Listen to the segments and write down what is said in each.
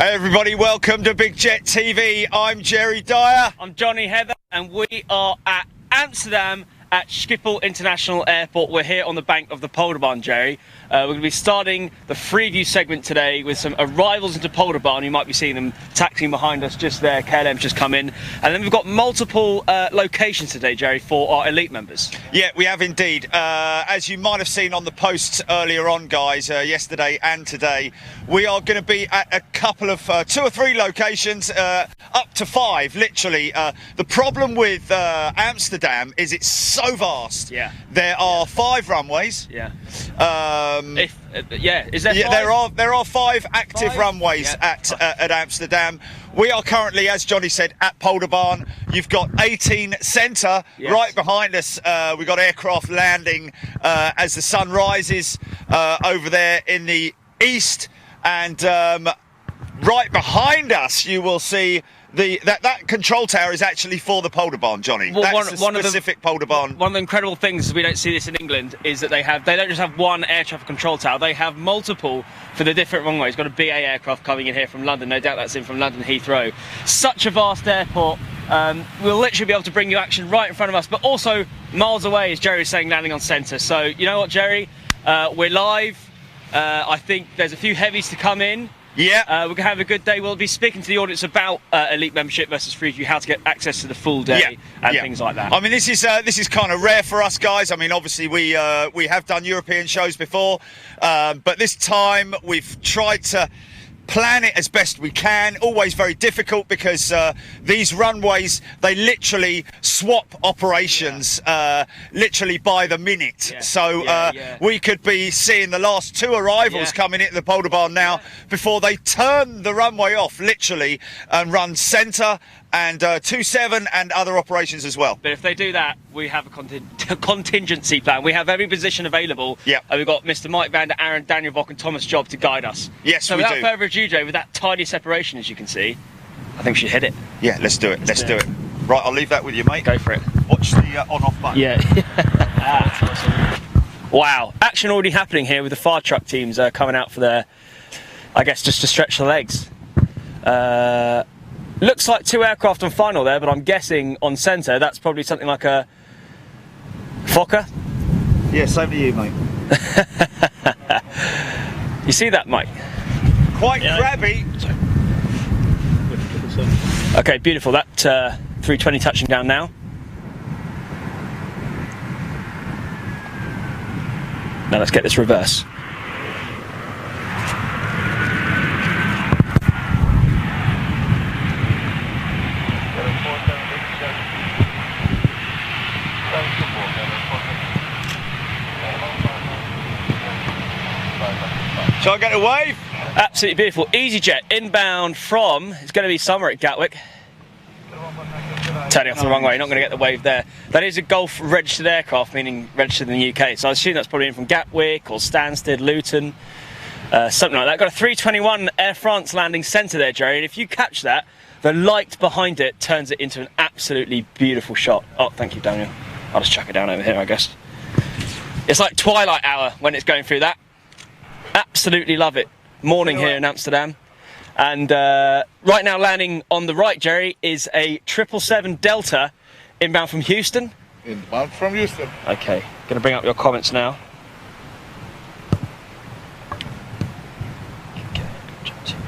Hey everybody, welcome to Big Jet TV. I'm Jerry Dyer. I'm Johnny Heather, and we are at Amsterdam at Schiphol International Airport. We're here on the bank of the Polderbaan, Jerry. We're going to be starting the Freeview segment today with some arrivals into Polderbaan. You might be seeing them taxiing behind us just there. KLM's just come in. And then we've got multiple locations today, Jerry, for our elite members. Yeah, we have indeed. As you might have seen on the posts earlier on, guys, yesterday and today, we are going to be at a couple of 2 or 3 locations, up to 5, literally. The problem with Amsterdam is it's so vast. Yeah. There are 5 runways. Yeah. Is there 5? There are 5 active runways at Amsterdam. We are currently, as Johnny said, at Polderbaan. You've got 18 Centre right behind us. We've got aircraft landing as the sun rises over there in the east, and right behind us you will see that control tower is actually for the Polderbaan, Johnny. Well, that's a specific Polderbaan. One of the incredible things, we don't see this in England, is that they don't just have one air traffic control tower, they have multiple for the different runways. Got a BA aircraft coming in here from London, no doubt that's in from London Heathrow. Such a vast airport. We'll literally be able to bring you action right in front of us, but also miles away, as Jerry was saying, landing on centre. So, you know what, Jerry? We're live. I think there's a few heavies to come in. Yeah, we're going to have a good day. We'll be speaking to the audience about elite membership versus Freeview, how to get access to the full day and things like that. I mean, this is kind of rare for us guys. I mean, obviously we have done European shows before, but this time we've tried to plan it as best we can. Always very difficult because these runways, they literally swap operations literally by the minute. We could be seeing the last 2 arrivals coming into the Polderbaan now before they turn the runway off literally and run centre and 27 and other operations as well. But if they do that, we have a contingency plan. We have every position available. Yeah. And we've got Mr. Mike Vander, Aaron, Daniel Vock and Thomas Job to guide us. Yes, so we do. without further ado, Jay, with that tiny separation, as you can see, I think we should hit it. Yeah, let's do it. Let's do it. Right, I'll leave that with you, mate. Go for it. Watch the on-off button. Yeah. Wow. Action already happening here with the fire truck teams coming out for their, I guess, just to stretch the legs. Looks like 2 aircraft on final there, but I'm guessing on centre that's probably something like a Fokker. Yeah, same to you, mate. You see that, Mike? Quite grabby. Okay, beautiful. That 320 touching down now. Now let's get this reverse. Shall I get a wave? Absolutely beautiful. EasyJet inbound from, it's going to be somewhere at Gatwick. Turning off the wrong way, not going to get the wave there. That is a Gulf registered aircraft, meaning registered in the UK. So I assume that's probably in from Gatwick or Stansted, Luton, something like that. Got a 321 Air France landing centre there, Jerry. And if you catch that, the light behind it turns it into an absolutely beautiful shot. Oh, thank you, Daniel. I'll just chuck it down over here, I guess. It's like twilight hour when it's going through that. Absolutely love it. Morning here in Amsterdam. And right now landing on the right, Jerry, is a 777 Delta inbound from Houston. Inbound from Houston. Okay, going to bring up your comments now.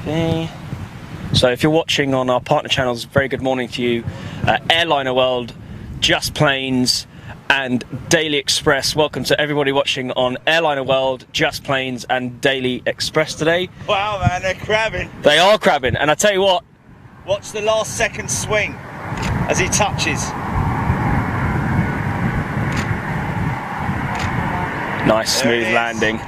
Okay. So if you're watching on our partner channels, very good morning to you. Airliner World, Just Planes, and Daily Express. Welcome to everybody watching on Airliner World, Just Planes and Daily Express today. Wow, man, they're crabbing. They are crabbing, and I tell you what. Watch the last second swing as he touches. Nice, smooth landing.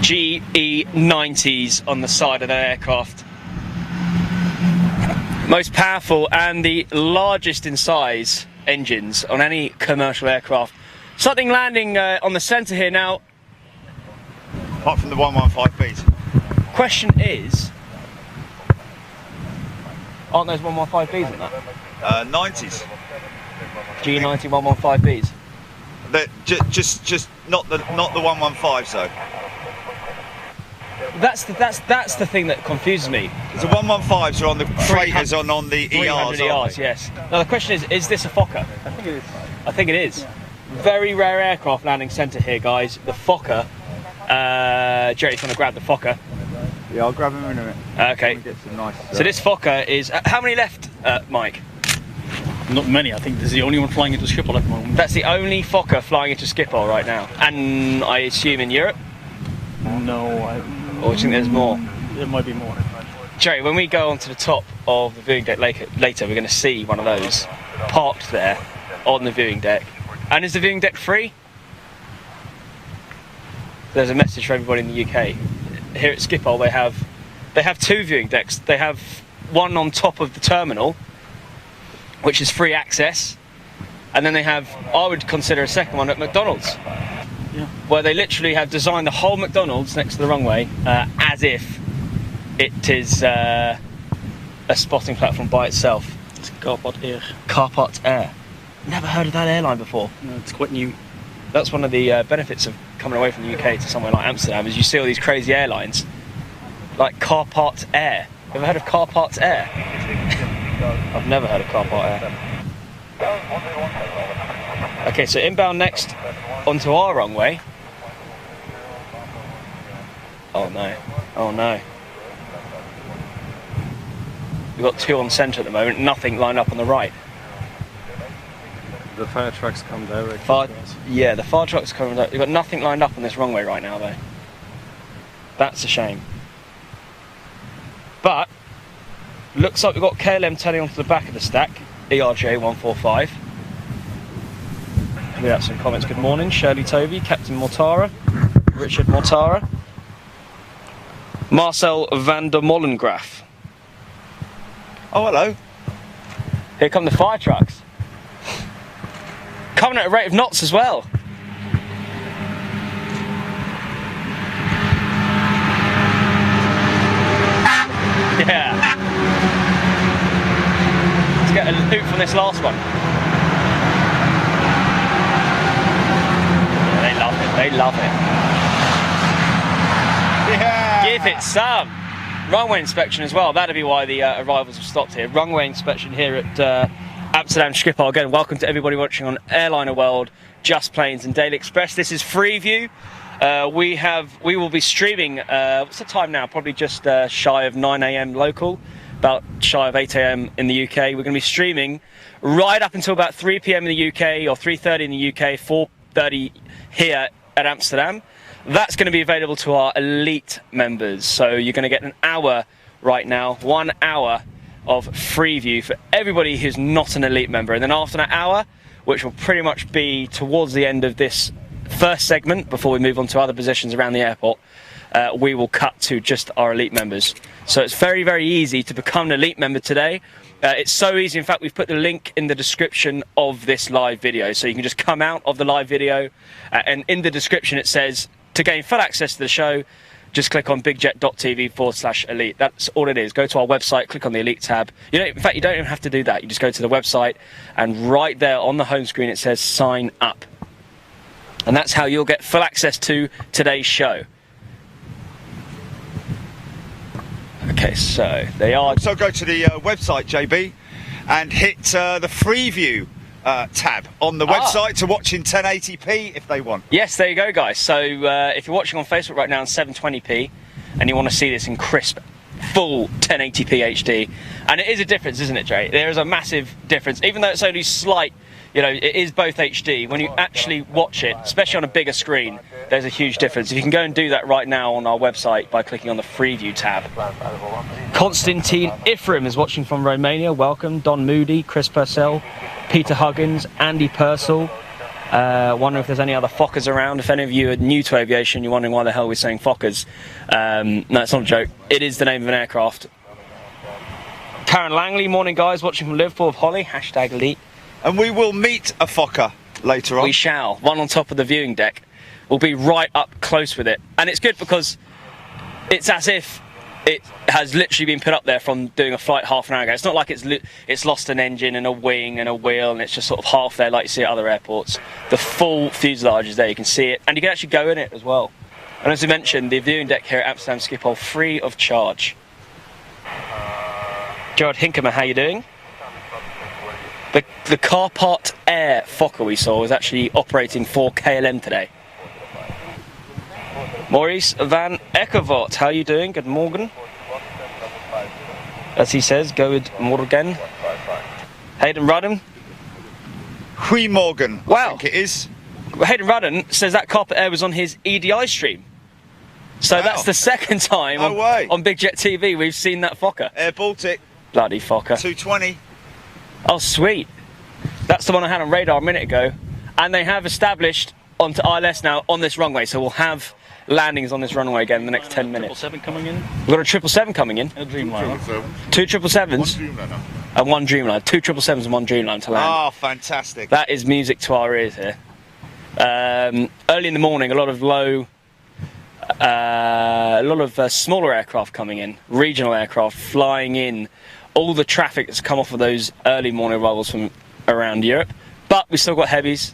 GE90s on the side of the aircraft. Most powerful and the largest in size engines on any commercial aircraft. Something landing on the centre here now. apart from the 115Bs. Question is, aren't those 115Bs in that? 90s. G90 115Bs. Just not the 115s though. That's the thing that confuses me. The 115s are on the freighters on the 300 ERs. ERs, yes. Now the question is this a Fokker? I think it is. I think it is. Very rare aircraft landing centre here, guys. The Fokker. Jerry's going to grab the Fokker. Yeah, I'll grab him in a minute. Okay. Get some nice, So this Fokker is... how many left, Mike? Not many. I think this is the only one flying into Schiphol at the moment. That's the only Fokker flying into Schiphol right now. And I assume in Europe? No, Or do you think there's more? There might be more. Jerry, when we go onto the top of the viewing deck later we're going to see one of those parked there on the viewing deck. And is the viewing deck free? There's a message for everybody in the UK. Here at Schiphol they have two viewing decks. They have one on top of the terminal, which is free access, and then they have, I would consider, a second one at McDonald's, where they literally have designed the whole McDonald's next to the runway as if it is a spotting platform by itself. It's Carport Air. Carport Air. Never heard of that airline before. No, it's quite new. That's one of the benefits of coming away from the UK to somewhere like Amsterdam, is you see all these crazy airlines, like Carport Air. You ever heard of Carport Air? I've never heard of Carport Air. Okay, so inbound next onto our runway. Oh no, oh no. We've got two on centre at the moment, nothing lined up on the right. The fire trucks come directly. Yeah, the fire trucks coming. We've got nothing lined up on this runway right now, though. That's a shame. But looks like we've got KLM turning onto the back of the stack. ERJ 145. We have some comments. Good morning, Shirley Toby, Captain Mortara, Richard Mortara, Marcel van der Mollengraaf. Oh, hello. Here come the fire trucks. Coming at a rate of knots as well. Yeah. Let's get a loop from this last one. Yeah, they love it. They love it. Yeah. Give it some. Runway inspection as well. That'll be why the arrivals have stopped here. Runway inspection here at Amsterdam Schiphol. Again, welcome to everybody watching on Airliner World, Just Planes and Daily Express. This is Freeview. We will be streaming, what's the time now? Probably just shy of 9 AM local, about shy of 8 AM in the UK. We're going to be streaming right up until about 3 PM in the UK, or 3:30 in the UK, 4:30 here at Amsterdam. That's going to be available to our elite members. So you're going to get an hour right now, 1 hour of Freeview for everybody who's not an elite member. And then after an hour, which will pretty much be towards the end of this first segment before we move on to other positions around the airport, we will cut to just our elite members. So it's very, very easy to become an elite member today. It's so easy, in fact, we've put the link in the description of this live video. So you can just come out of the live video and in the description it says, to gain full access to the show, just click on bigjet.tv/elite. That's all it is. Go to our website, click on the elite tab. In fact, you don't even have to do that. You just go to the website and right there on the home screen it says sign up. And that's how you'll get full access to today's show. Okay, so they are... So go to the website, JB, and hit the Freeview tab on the website to watch in 1080p if they want. Yes, there you go, guys. So if you're watching on Facebook right now in 720p and you want to see this in crisp, full 1080p HD, and it is a difference, isn't it, Jay? There is a massive difference, even though it's only slight. It is both HD. When you actually watch it, especially on a bigger screen, there's a huge difference. If you can go and do that right now on our website by clicking on the Freeview tab. Konstantin Ifrim is watching from Romania. Welcome. Don Moody, Chris Purcell, Peter Huggins, Andy Purcell. Wondering if there's any other Fokkers around. If any of you are new to aviation, you're wondering why the hell we're saying Fokkers. No, it's not a joke. It is the name of an aircraft. Karen Langley, morning guys, watching from Liverpool of Holly, #elite. And we will meet a Fokker later on. We shall. One on top of the viewing deck. will be right up close with it. And it's good because it's as if it has literally been put up there from doing a flight half an hour ago. It's not like it's lost an engine and a wing and a wheel and it's just sort of half there like you see at other airports. The full fuselage is there, you can see it, and you can actually go in it as well. And as I mentioned, the viewing deck here at Amsterdam Schiphol, free of charge. Gerard Hinkemer, how you doing? The Carpart Air Fokker we saw was actually operating for KLM today. Maurice van Eckervoort, how are you doing? Good morning. As he says, good morgen. Hayden Rudden. Goedemorgen, Wow. I think it is. Hayden Rudden says that Carpet Air was on his EDI stream. So Wow. That's the second time No way. on Big Jet TV we've seen that Fokker. Air Baltic, Bloody Fokker. 220. Oh, sweet. That's the one I had on radar a minute ago. And they have established onto ILS now on this runway. So we'll have landings on this runway again in the next 10 minutes. 777 coming in. We've got a 777 coming in. A Dreamliner. Two 777s and one Dreamliner. Two 777s and one Dreamliner to land. Oh, fantastic. That is music to our ears here. Early in the morning, a lot of smaller aircraft coming in, regional aircraft flying in. All the traffic that's come off of those early morning arrivals from around Europe. But we've still got heavies.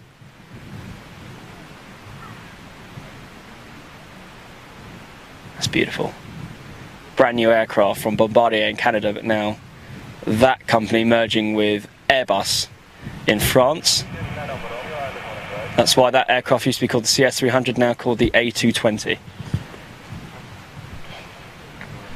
That's beautiful. Brand new aircraft from Bombardier in Canada, but now that company merging with Airbus in France. That's why that aircraft used to be called the CS300, now called the A220.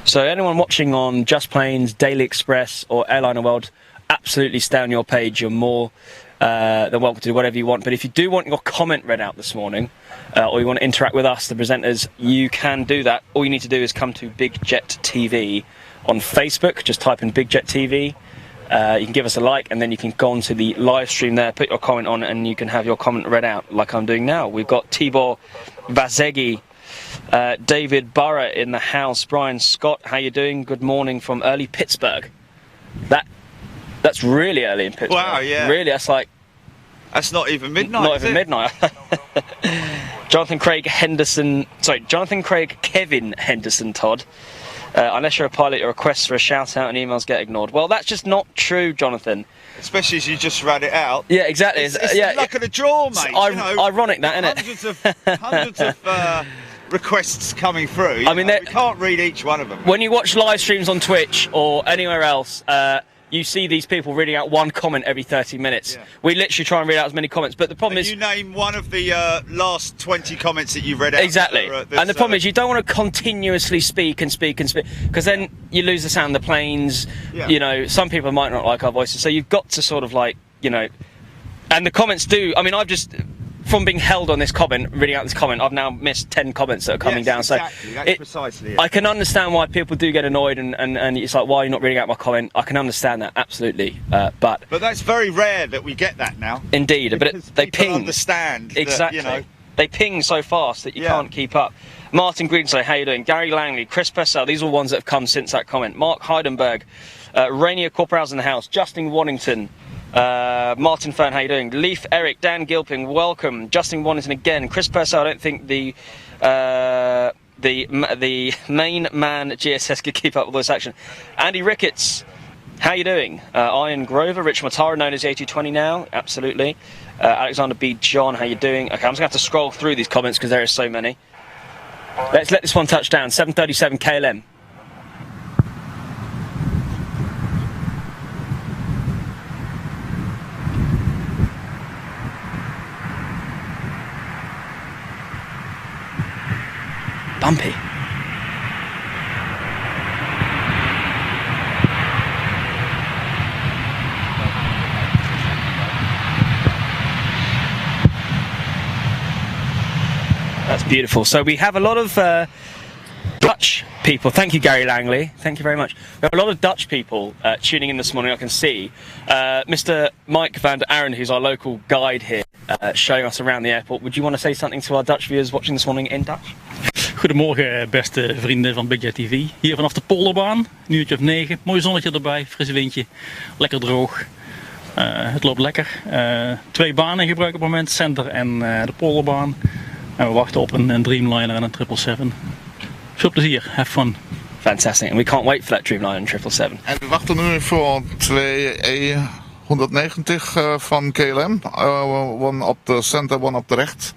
So anyone watching on Just Planes, Daily Express or Airliner World, absolutely stay on your page. You're more than welcome to do whatever you want. But if you do want your comment read out this morning, or you want to interact with us, the presenters, you can do that. All you need to do is come to Big Jet TV on Facebook. Just type in Big Jet TV. You can give us a like, and then you can go on to the live stream there, put your comment on, and you can have your comment read out like I'm doing now. We've got Tibor Vazegi, David Burrow in the house. Brian Scott, how you doing? Good morning from early Pittsburgh. That's really early in Pittsburgh. Wow, yeah. Really, that's like... That's not even midnight, Not is even it? midnight. Jonathan Craig Kevin Henderson Todd. Unless you're a pilot, your requests for a shout out and emails get ignored. Well, that's just not true, Jonathan. Especially as you just read it out. Yeah, exactly. It's the luck of the draw, mate. Ironic, that, isn't it? Hundreds of requests coming through. I mean, we can't read each one of them. When you watch live streams on Twitch or anywhere else, you see these people reading out one comment every 30 minutes. Yeah. We literally try and read out as many comments, but the problem is... You name one of the last 20 comments that you read out. Exactly. And the problem is you don't want to continuously speak, because then you lose the sound of the planes. Yeah. You know, some people might not like our voices, so you've got to sort of like, you know... And the comments do... I mean, I've just... From being held on this comment, reading out this comment, I've now missed 10 comments that are coming down. Exactly. So That's precisely it. I can understand why people do get annoyed and it's like, why are you not reading out my comment? I can understand that, absolutely. But that's very rare that we get that now. Indeed, but they people ping. understand Exactly. That, you know, they ping so fast that you can't keep up. Martin Greensley, how you doing? Gary Langley, Chris Purcell, these are all ones that have come since that comment. Mark Heidenberg, Rainier Corporals in the house, Justin Waddington, Martin Fern, how you doing? Leaf Eric, Dan Gilpin, welcome. Justin Waddington again. Chris Purcell, I don't think the main man GSS could keep up with all this action. Andy Ricketts, how you doing? Ian Grover, Rich Matara, known as the A220 now, absolutely. Alexander B. John, how you doing? Okay, I'm just going to have to scroll through these comments because there are so many. Let's let this one touch down. 737 KLM. Bumpy. That's beautiful. So we have a lot of Dutch people. Thank you, Gary Langley. Thank you very much. We have a lot of Dutch people tuning in this morning. I can see Mr. Mike van der Aren, who's our local guide here, showing us around the airport. Would you want to say something to our Dutch viewers watching this morning in Dutch? Goedemorgen beste vrienden van Big Jet TV. Hier vanaf de Polderbaan, een uurtje of 9. Mooi zonnetje erbij, fris windje, lekker droog. Het loopt lekker. 2 banen gebruiken op het moment, Center en de Polderbaan. En we wachten op een Dreamliner en een 777. Veel plezier, have fun. Fantastic, and we can't wait for that Dreamliner and 777. En we wachten nu voor 2 E190 van KLM. One op de center, one op de rechts.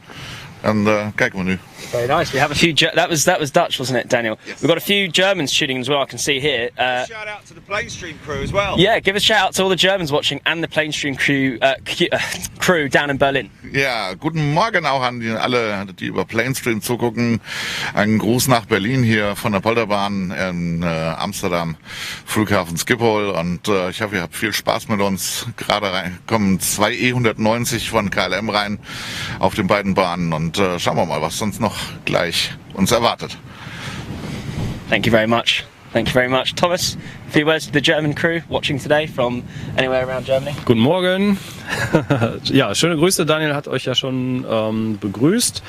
En kijken we nu. Very nice. We have a few. That was Dutch, wasn't it, Daniel? Yes. We've got a few Germans shooting as well. I can see here. Shout out to the PlaneStream crew as well. Yeah, give a shout out to all the Germans watching and the PlaneStream crew down in Berlin. Ja, guten Morgen auch an alle, die über PlaneStream zugucken. Ein Gruß nach Berlin hier von der Polderbahn in Amsterdam, Flughafen Schiphol. Und ich hoffe, ihr habt viel Spaß mit uns. Gerade kommen 2 E190 von KLM rein auf den beiden Bahnen. Und schauen wir mal, was sonst noch gleich uns erwartet. Thank you very much. Thank you very much. Thomas, a few words to the German crew watching today from anywhere around Germany. Guten Morgen. Ja, schöne Grüße. Daniel hat euch ja schon begrüßt.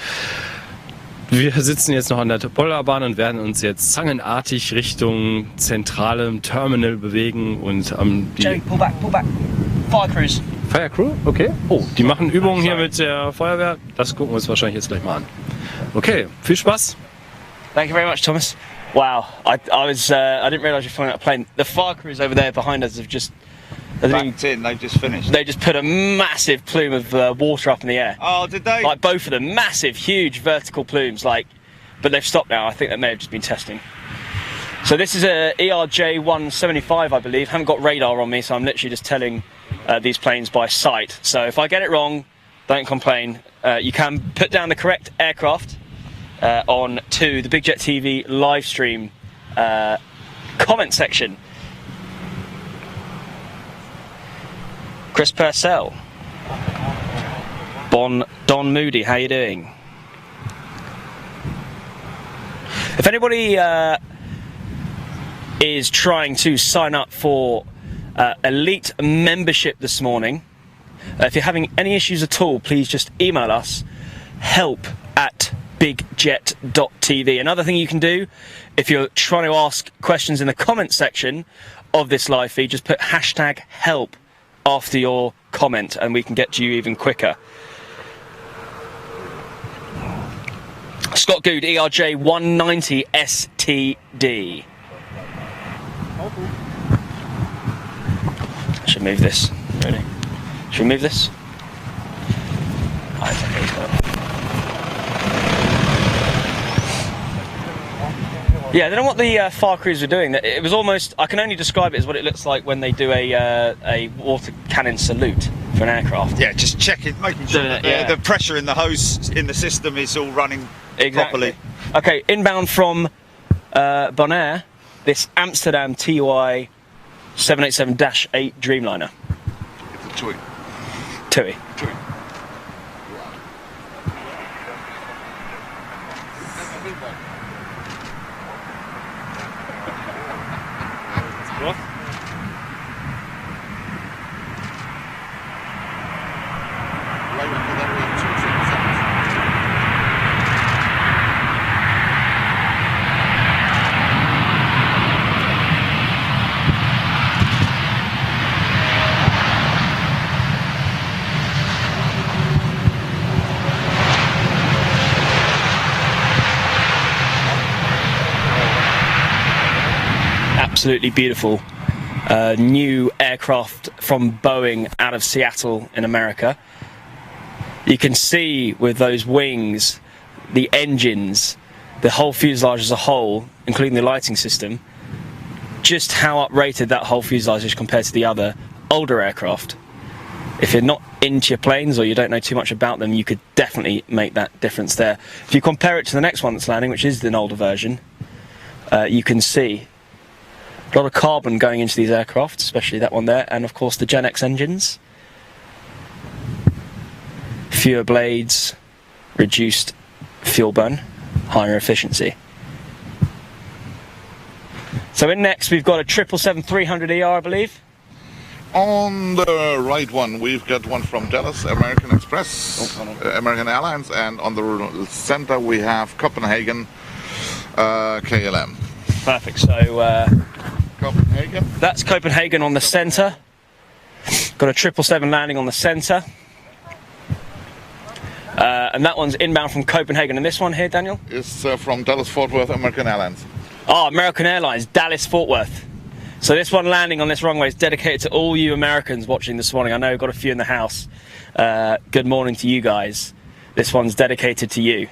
Wir sitzen jetzt noch an der Polderbahn und werden uns jetzt zangenartig Richtung zentralem Terminal bewegen und Jerry, pull back, pull back. Fire crews. Fire Crew? Okay. Oh, die machen Übungen hier mit der Feuerwehr. Das gucken wir uns wahrscheinlich jetzt gleich mal an. Okay, viel Spaß. Thank you very much, Thomas. Wow, I didn't realise you're flying out a plane. The fire crews over there behind us have just Backed in, they've just finished. They just put a massive plume of water up in the air. Oh, did they? Like both of them, massive, huge vertical plumes. But they've stopped now. I think that may have just been testing. So this is a ERJ 175, I believe. Haven't got radar on me, so I'm literally just telling these planes by sight. So if I get it wrong, don't complain. You can put down the correct aircraft on to the Big Jet TV live stream comment section. Chris Purcell, Don Moody, how you doing? If anybody is trying to sign up for Elite membership this morning, if you're having any issues at all, please just email us help@bigjet.tv. Another thing you can do, if you're trying to ask questions in the comment section of this live feed, just put #help after your comment and we can get to you even quicker. Scott Good, ERJ 190 STD. Should move this, really. Should we move this? Oh, it's okay, it's got it. Yeah, I don't know what the fire crews were doing. It was almost, I can only describe it as what it looks like when they do a water cannon salute for an aircraft. Yeah, just checking, making sure that the pressure in the hose in the system is all running properly. Okay, inbound from Bonaire, this Amsterdam TUI 787-8 Dreamliner. It's a TUI. TUI. Absolutely beautiful new aircraft from Boeing out of Seattle in America. You can see with those wings, the engines, the whole fuselage as a whole, including the lighting system, just how uprated that whole fuselage is compared to the other older aircraft. If you're not into your planes or you don't know too much about them, you could definitely make that difference there. If you compare it to the next one that's landing, which is an older version, you can see a lot of carbon going into these aircraft, especially that one there, and of course the Gen X engines. Fewer blades, reduced fuel burn, higher efficiency. So in next we've got a 777-300ER, I believe. On the right one, we've got one from Dallas, American Express, American Airlines, and on the center we have Copenhagen, KLM. Perfect. So Copenhagen. that's Copenhagen on the center. Got a 777 landing on the center. And that one's inbound from Copenhagen. And this one here, Daniel? Is from Dallas Fort Worth, American Airlines. Oh, American Airlines, Dallas Fort Worth. So this one landing on this runway is dedicated to all you Americans watching this morning. I know we've got a few in the house. Good morning to you guys. This one's dedicated to you.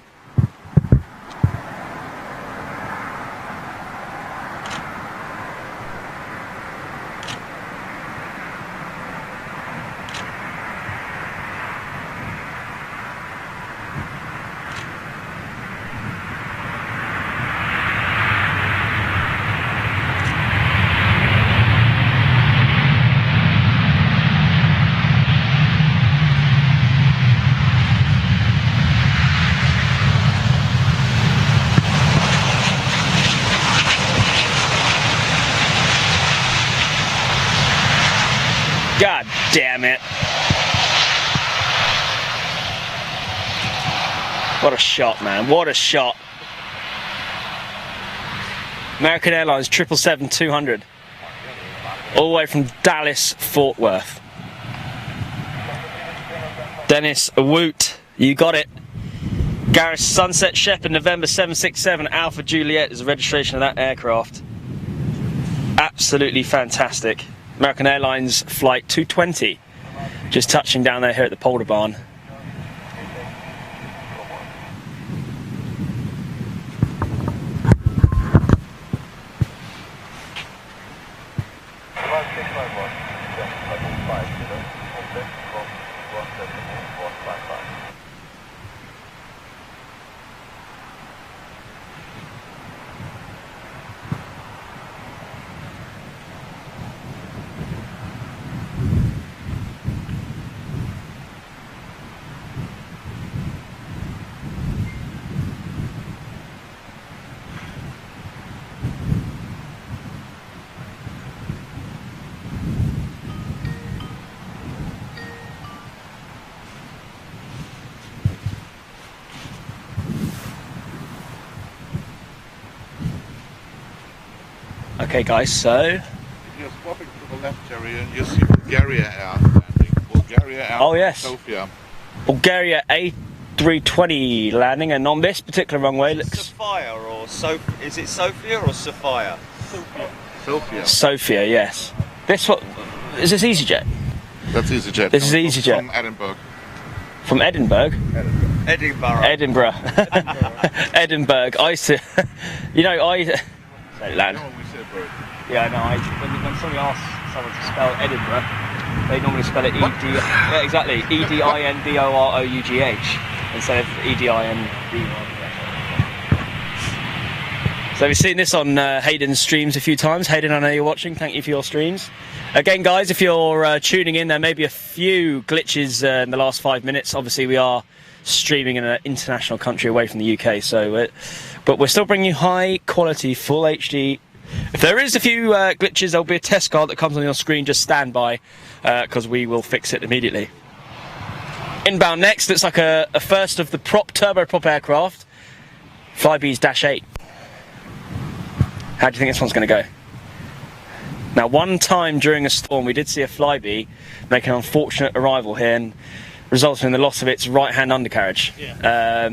God damn it. What a shot, man. What a shot. American Airlines 777-200. All the way from Dallas, Fort Worth. Dennis Woot, you got it. Gareth Sunset Shepherd, November 767, Alpha Juliet is the registration of that aircraft. Absolutely fantastic. American Airlines flight 220, just touching down there here at the Polder Barn. Okay guys, so If you're swapping to the left, Jerry, you see Bulgaria Air landing. Bulgaria Air. Oh, yes. Sofia. Bulgaria A320 landing, and on this particular runway looks Sophia or is it Sophia or Sophia? Sofia. Sophia, yes. This what is this EasyJet? That's EasyJet. This is EasyJet. From Edinburgh. From Edinburgh? Edinburgh. Edinburgh. Edinburgh. I used to, you know, land. No, we said bird. Yeah, no, when somebody asks someone to spell Edinburgh, they normally spell it E-D... Yeah, exactly. E-D-I-N-B-O-R-O-U-G-H instead of E-D-I-N-B-O-R. So we've seen this on Hayden's streams a few times. Hayden, I know you're watching. Thank you for your streams. Again, guys, if you're tuning in, there may be a few glitches in the last 5 minutes. Obviously, we are streaming in an international country away from the UK, so but we're still bringing you high quality full HD. If there is a few glitches, there'll be a test card that comes on your screen. Just stand by, because we will fix it immediately. Inbound next, looks like a first of the turboprop aircraft, Flybees -8. How do you think this one's going to go? Now, one time during a storm, we did see a Flybe make an unfortunate arrival here and resulting in the loss of its right-hand undercarriage. Yeah.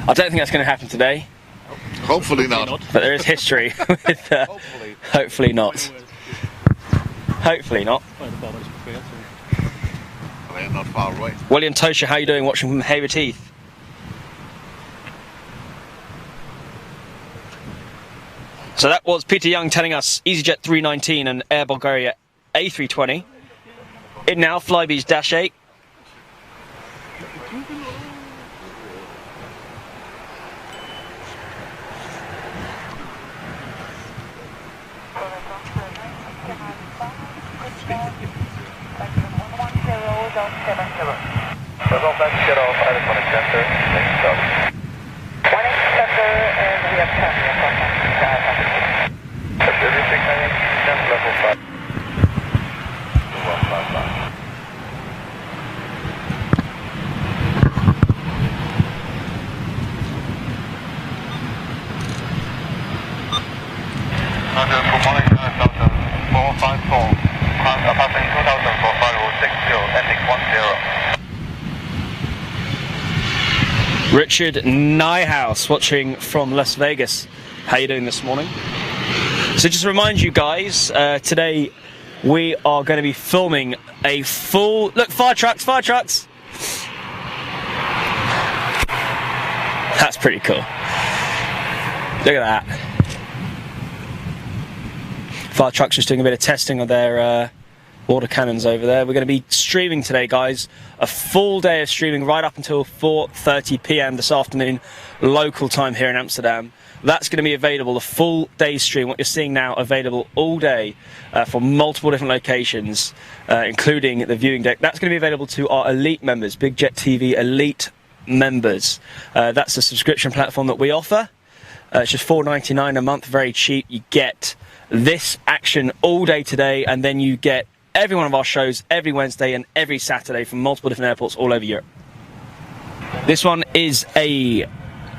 I don't think that's going to happen today. Hopefully not. But there is history with... hopefully not. Hopefully not. They're not far away. William Tosha, how are you doing watching from Hayward Heath? So that was Peter Young telling us EasyJet 319 and Air Bulgaria A320. In now, Flybees -8. Richard Nyhouse watching from Las Vegas. How you doing this morning? So just to remind you guys, today we are going to be filming a full... Look, fire trucks, fire trucks! That's pretty cool. Look at that. Fire trucks just doing a bit of testing of their water cannons over there. We're going to be streaming today, guys. A full day of streaming right up until 4:30 p.m. this afternoon, local time here in Amsterdam. That's going to be available, the full day stream, what you're seeing now, available all day from multiple different locations, including the viewing deck. That's going to be available to our elite members, Big Jet TV elite members. That's the subscription platform that we offer. It's just $4.99 a month, very cheap. You get this action all day today, and then you get every one of our shows every Wednesday and every Saturday from multiple different airports all over Europe. This one is a,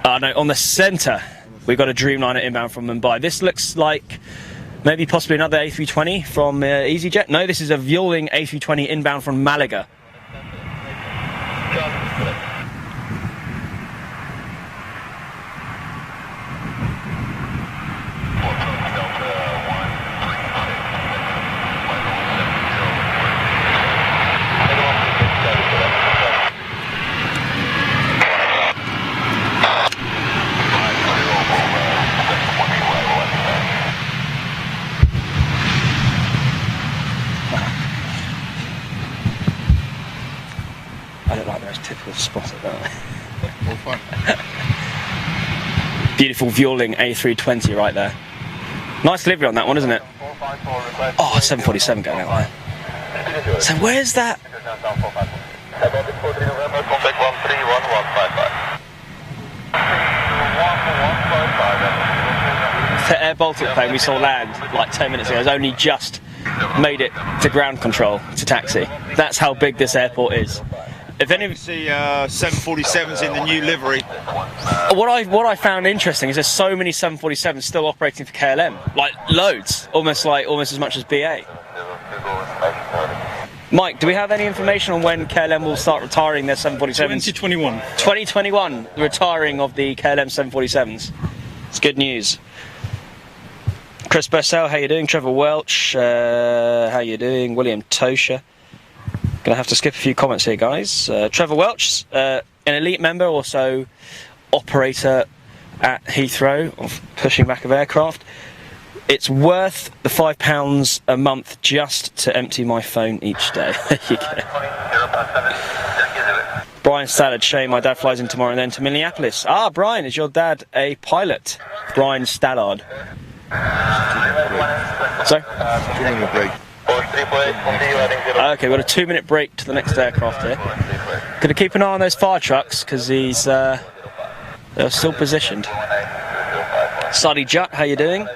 no, on the centre, we've got a Dreamliner inbound from Mumbai. This looks like maybe possibly another A320 from EasyJet. No, this is a Vueling A320 inbound from Malaga. I don't like those typical spots at that. Beautiful Vueling A320 right there. Nice delivery on that one, isn't it? Oh, 747 going out there. So where's that? The Air Baltic plane we saw land like 10 minutes ago has only just made it to ground control to taxi. That's how big this airport is. If any of see 747s in the new livery. What I found interesting is there's so many 747s still operating for KLM, like loads, almost as much as BA. Mike, do we have any information on when KLM will start retiring their 747s? 2021. 2021, the retiring of the KLM 747s. It's good news. Chris Bursell, how you doing? Trevor Welch, how you doing? William Tosha. Gonna have to skip a few comments here, guys. Trevor Welch, an elite member, also operator at Heathrow of pushing back of aircraft. It's worth the £5 a month just to empty my phone each day. There you go. Brian Stallard, shame my dad flies in tomorrow and then to Minneapolis. Ah, Brian, is your dad a pilot? Brian Stallard. So? 2-minute break. Okay, we've got a 2-minute break to the next aircraft here. Gonna keep an eye on those fire trucks because they're still positioned. Sadi Jut, how you doing?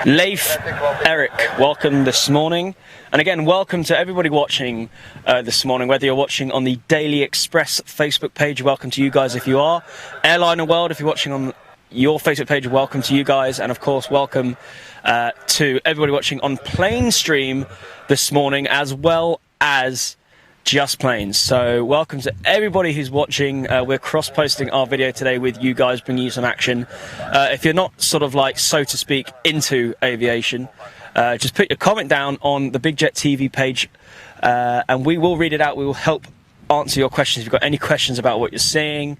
Leif Eric, welcome this morning. And again, welcome to everybody watching this morning, whether you're watching on the Daily Express Facebook page, welcome to you guys if you are. Airliner World, if you're watching on your Facebook page, welcome to you guys. And of course, welcome to everybody watching on Plane Stream this morning, as well as Just Planes. So welcome to everybody who's watching. We're cross-posting our video today with you guys, bringing you some action. If you're not sort of like, so to speak, into aviation, just put your comment down on the Big Jet TV page and we will read it out. We will help answer your questions. If you've got any questions about what you're seeing,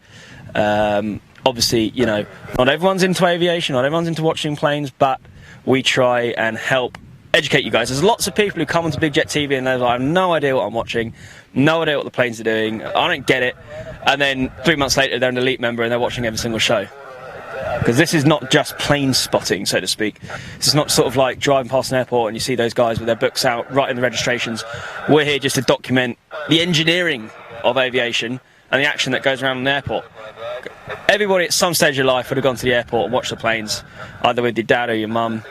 obviously, you know, not everyone's into aviation, not everyone's into watching planes, but we try and help educate you guys. There's lots of people who come onto Big Jet TV and they're like, I have no idea what I'm watching, no idea what the planes are doing, I don't get it. And then 3 months later, they're an elite member and they're watching every single show. Because this is not just plane spotting, so to speak. This is not sort of like driving past an airport and you see those guys with their books out, writing the registrations. We're here just to document the engineering of aviation and the action that goes around an airport. Everybody at some stage of life would have gone to the airport and watched the planes, either with your dad or your mum.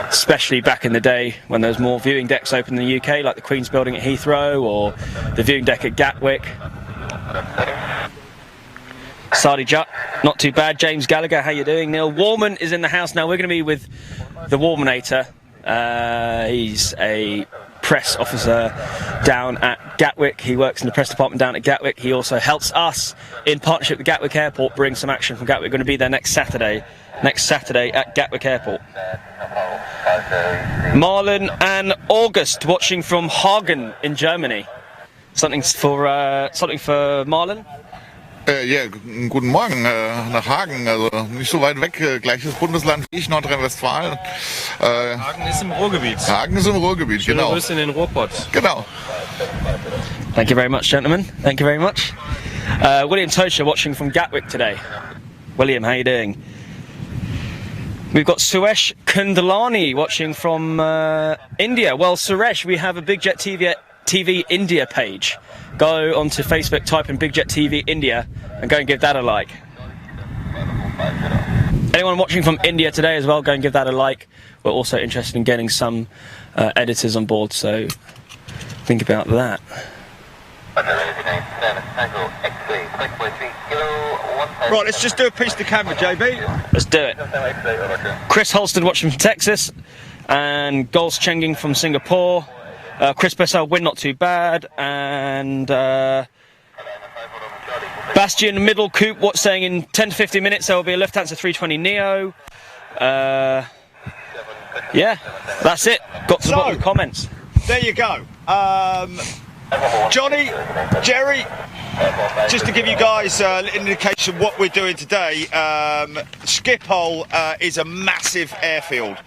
Especially back in the day when there was more viewing decks open in the UK, like the Queen's Building at Heathrow or the viewing deck at Gatwick. Sadi Jut, not too bad. James Gallagher, how you doing? Neil Warman is in the house now. We're going to be with the Warmanator. He's a press officer down at Gatwick. He works in the press department down at Gatwick. He also helps us, in partnership with Gatwick Airport, bring some action from Gatwick. We're going to be there next Saturday at Gatwick Airport. Marlon and August watching from Hagen in Germany. Something for Marlon? Ja, guten Morgen nach Hagen, also nicht so weit weg, gleiches Bundesland wie ich, Nordrhein-Westfalen. Hagen ist im Ruhrgebiet. Hagen ist im Ruhrgebiet, Schöne genau. Grüße in den Ruhrpott. Genau. Thank you very much, gentlemen. Thank you very much. William Tosha watching from Gatwick today. William, how you doing? We've got Suresh Kundalani watching from India. Well, Suresh, we have a Big Jet TV India page. Go onto Facebook, type in Big Jet TV India, and go and give that a like. Anyone watching from India today as well, go and give that a like. We're also interested in getting some editors on board, so think about that. Right, let's just do a piece to camera, JB. Let's do it. Chris Holston watching from Texas, and Gols Chenging from Singapore. Chris Bessel, win not too bad, and Bastian Middle Coop, what's saying in 10 to 15 minutes there will be a Lufthansa 320 Neo. Yeah, that's it. Got to the bottom of the comments. There you go. Johnny, Jerry, just to give you guys an indication what we're doing today, Schiphol is a massive airfield.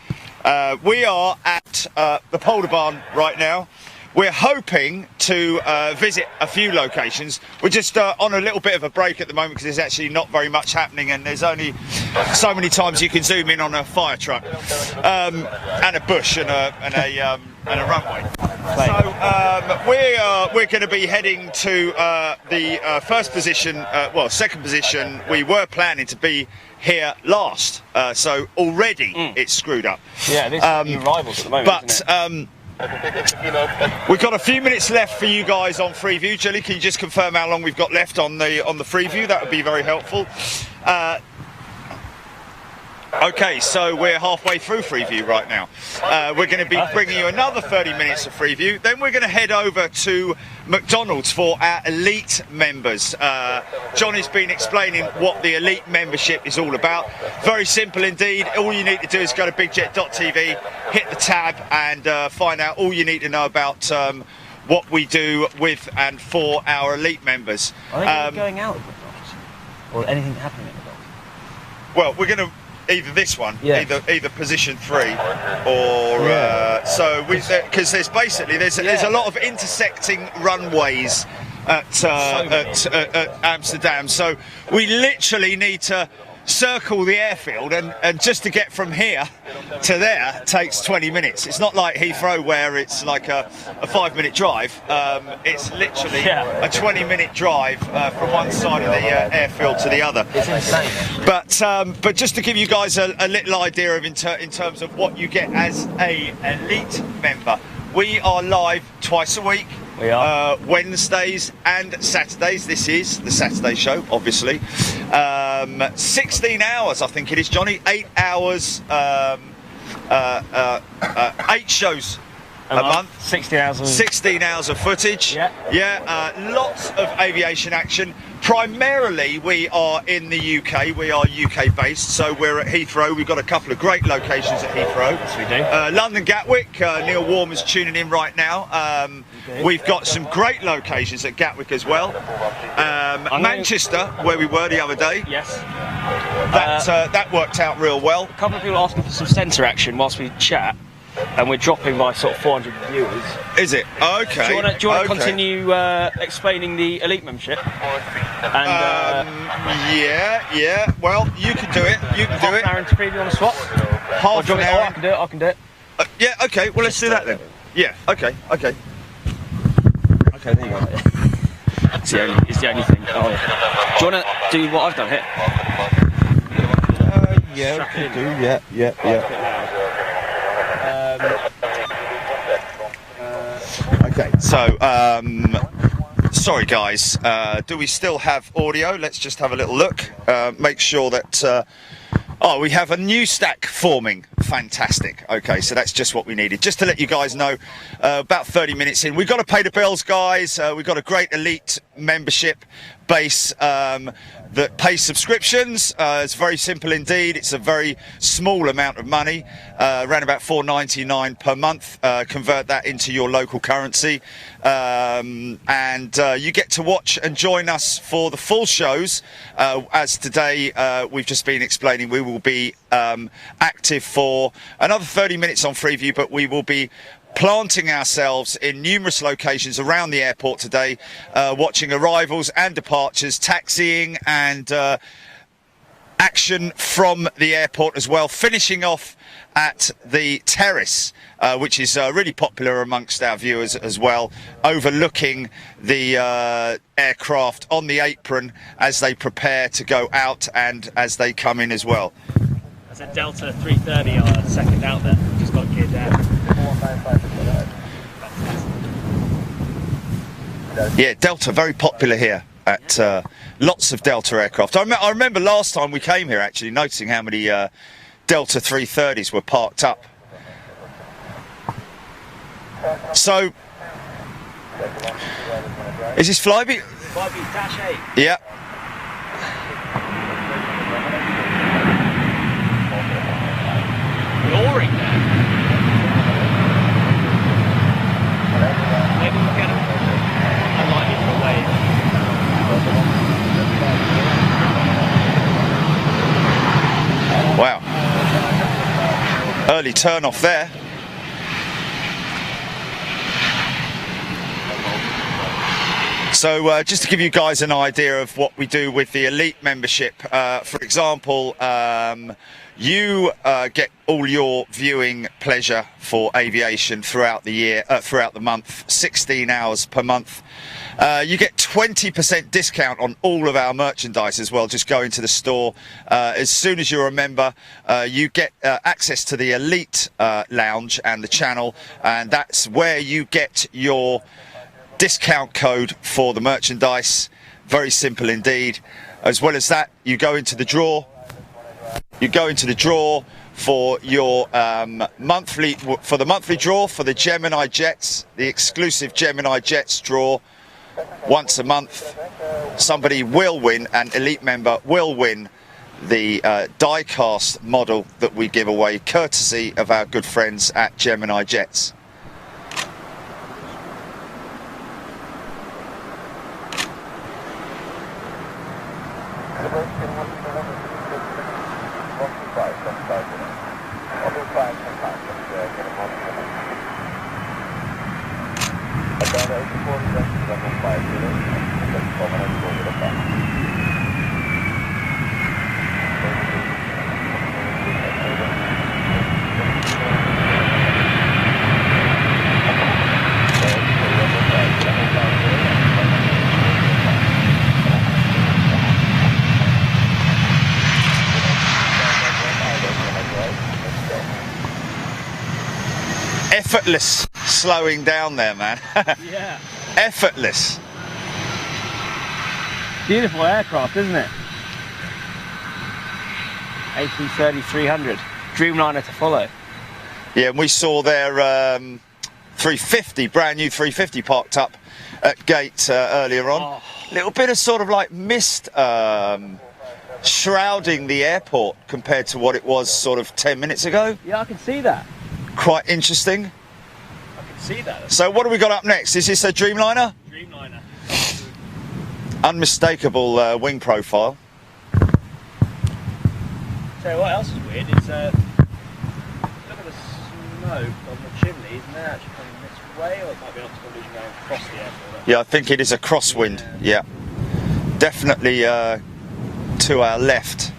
We are at the Polderbahn right now. We're hoping to visit a few locations. We're just on a little bit of a break at the moment because there's actually not very much happening, and there's only so many times you can zoom in on a fire truck and a bush and a runway. So we're going to be heading to the first position, second position. We were planning to be here last, so already it's screwed up. Yeah, this is new rivals at the moment, but isn't it? We've got a few minutes left for you guys on Freeview. Julie, can you just confirm how long we've got left on the Freeview? That would be very helpful. Okay, so we're halfway through Freeview right now. We're going to be bringing you another 30 minutes of Freeview. Then we're going to head over to McDonald's for our elite members. Johnny's been explaining what the elite membership is all about. Very simple indeed. All you need to do is go to bigjet.tv, hit the tab, and find out all you need to know about what we do with and for our elite members. Are they going out of McDonald's? Or anything happening at McDonald's? Well, we're going to either this one, either position 3, or because there's basically there's a lot of intersecting runways at Amsterdam, so we literally need to circle the airfield, and just to get from here to there takes 20 minutes. It's not like Heathrow where it's like a 5-minute drive. It's literally a 20-minute drive from one side of the airfield to the other. It's insane. But just to give you guys a little idea of in terms of what you get as a elite member, we are live twice a week. We are. Wednesdays and Saturdays. This is the Saturday show, obviously. 16 hours, I think it is, Johnny. 8 hours, 8 shows a month. 16 hours of footage. Lots of aviation action. Primarily, we are in the UK. We are UK based, so we're at Heathrow. We've got a couple of great locations at Heathrow. Yes, we do. London Gatwick. Neil Warmer's tuning in right now. We've got some great locations at Gatwick as well. Manchester, where we were the other day. Yes. That worked out real well. A couple of people asking for some centre action whilst we chat, and we're dropping by sort of 400 viewers. Is it? Okay. Do you want to continue explaining the elite membership? And, yeah. Well, you can do it. You can do it. Half an hour into Preview on the swap. Half an hour. I can do it. Yeah. Okay. Well, let's do that then. Yeah. Okay. Okay, there you go. It's the only thing. Oh, yeah. Do you want to do what I've done here? Yeah, we can do. Yeah. Okay, so sorry guys, do we still have audio? Let's just have a little look, make sure that Oh, we have a new stack forming. Fantastic. Okay, so that's just what we needed. Just to let you guys know, about 30 minutes in, we've got to pay the bills, guys. We've got a great elite membership base that pays subscriptions. It's very simple indeed. It's a very small amount of money, around about $4.99 per month. Convert that into your local currency, and you get to watch and join us for the full shows. As today we've just been explaining, we will be active for another 30 minutes on Freeview, but we will be planting ourselves in numerous locations around the airport today, watching arrivals and departures, taxiing and action from the airport as well, finishing off at the terrace, which is really popular amongst our viewers as well, overlooking the aircraft on the apron as they prepare to go out and as they come in as well. That's a Delta 330, our second out there, just got geared down. Yeah, Delta, very popular here at lots of Delta aircraft. I remember last time we came here actually noticing how many Delta 330s were parked up. So, is this Flybe? Flybe-8. Yeah. Roaring there. Maybe we'll get a lightning for a wave. Wow. Early turn off there. So just to give you guys an idea of what we do with the elite membership, for example, you get all your viewing pleasure for aviation throughout the year, throughout the month, 16 hours per month. You get 20% discount on all of our merchandise as well. Just go into the store. As soon as you're a member, you get access to the elite lounge and the channel, and that's where you get your discount code for the merchandise. Very simple indeed. As well as that, you go into the draw. You go into the draw for your monthly draw for the Gemini Jets, the exclusive Gemini Jets draw. Once a month, somebody will win, an elite member will win the die-cast model that we give away, courtesy of our good friends at Gemini Jets. Effortless slowing down there, man. Yeah. Effortless. Beautiful aircraft, isn't it? A330-300. Dreamliner to follow. Yeah, and we saw their 350, brand new 350 parked up at gate earlier on. Oh. Little bit of sort of like mist shrouding the airport compared to what it was sort of 10 minutes ago. Yeah, I can see that. Quite interesting. I can see that. So what do we got up next? Is this a Dreamliner? Dreamliner. Unmistakable wing profile. So what else is weird is look at the smoke on the chimney. Isn't that actually coming this way, or it might be an optical illusion going across the airport? Yeah, I think it is a crosswind. Yeah. Definitely to our left.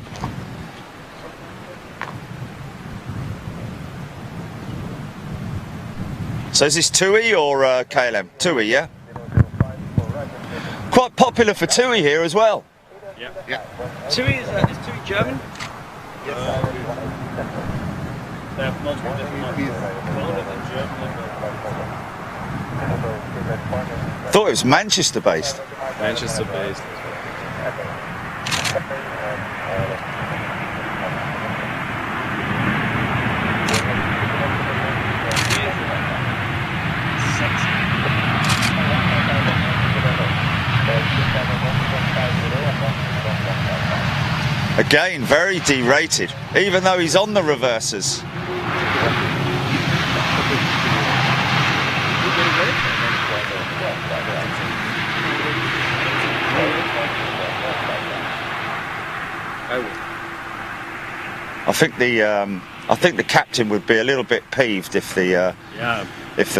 So is this TUI or KLM? TUI, yeah? Quite popular for TUI here as well. Yeah. TUI is TUI German? They have multiple different ones. Thought it was Manchester based. Manchester based. Again, very derated, even though he's on the reversers. I think the captain would be a little bit peeved if the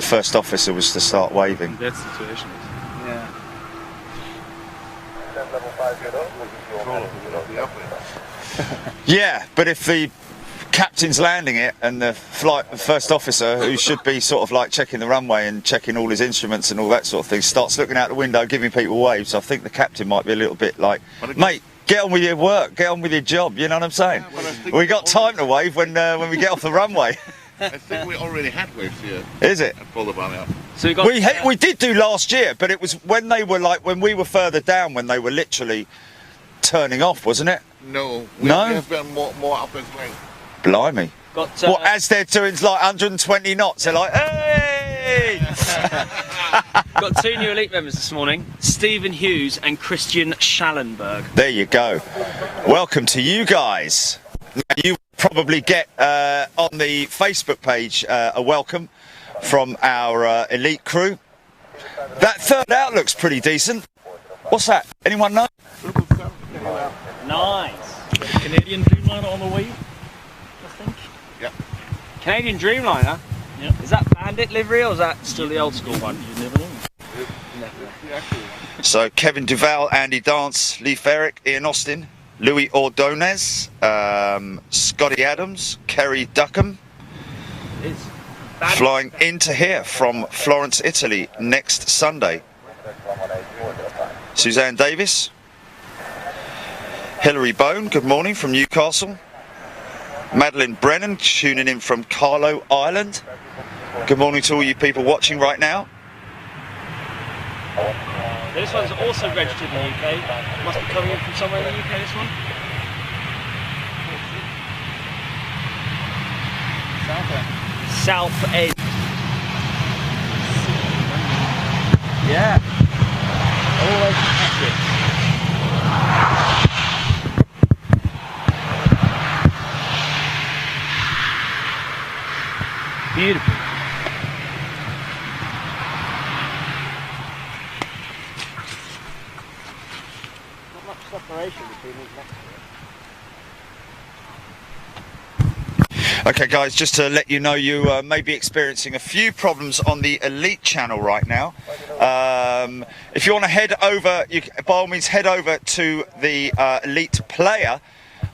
first officer was to start waving. That situation. Yeah. Yeah, but if the captain's landing it and the first officer, who should be sort of like checking the runway and checking all his instruments and all that sort of thing, starts looking out the window, giving people waves, I think the captain might be a little bit like, mate, get on with your work, get on with your job, you know what I'm saying? Yeah, We got time to wave when we get off the runway. I think we already had waves here Is it? at Polderbahn, yeah. So we got. We did do last year, but it was when they were like, when we were further down, when they were literally turning off, wasn't it? No, No? we have been more up this way. Blimey. got What, as they're doing like 120 knots, they're like, hey! got two new elite members this morning: Stephen Hughes and Christian Schallenberg. There you go. Welcome to you guys. Now, you probably get on the Facebook page a welcome from our elite crew. That third out looks pretty decent. What's that? Anyone know? Nice. Canadian Dreamliner on the way, I think. Yeah. Canadian Dreamliner. Yeah. Is that Bandit livery or is that still the old school one? You never know. So Kevin Duval, Andy Dance, Lee Ferrick, Ian Austin, Louis Ordonez, Scotty Adams, Kerry Duckham, It's Bandit. flying into here from Florence, Italy next Sunday. Suzanne Davis, Hilary Bone, good morning from Newcastle. Madeline Brennan tuning in from Carlo Island. Good morning to all you people watching right now. This one's also registered in the UK. Must be coming in from somewhere in the UK, this one. South End. Yeah. All over Patrick. Beautiful. Not much separation between these next to it. Okay guys, just to let you know, you may be experiencing a few problems on the Elite channel right now. If you want to head over, you by all means head over to the Elite player